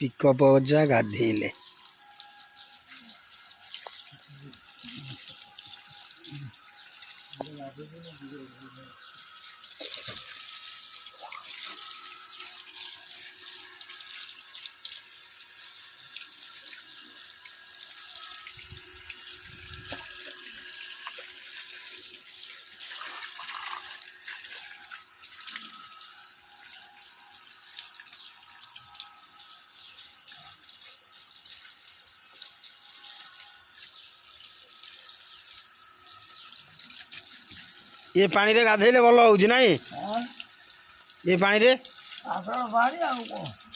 Pickup ଅଜା ଗାଧେଇଲେ। ये पानी रे गाधेले भल होउछि नाई ये पानी रे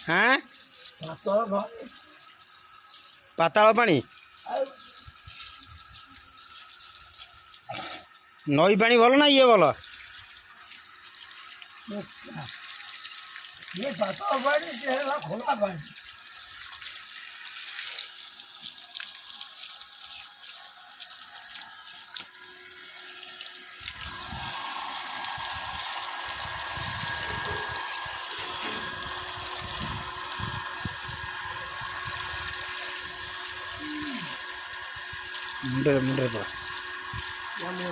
हाँ पाताल पानी नई पानी भल ना ये भल ये पाताल पानी खोला पानी मुंडे मुंडे पर पानी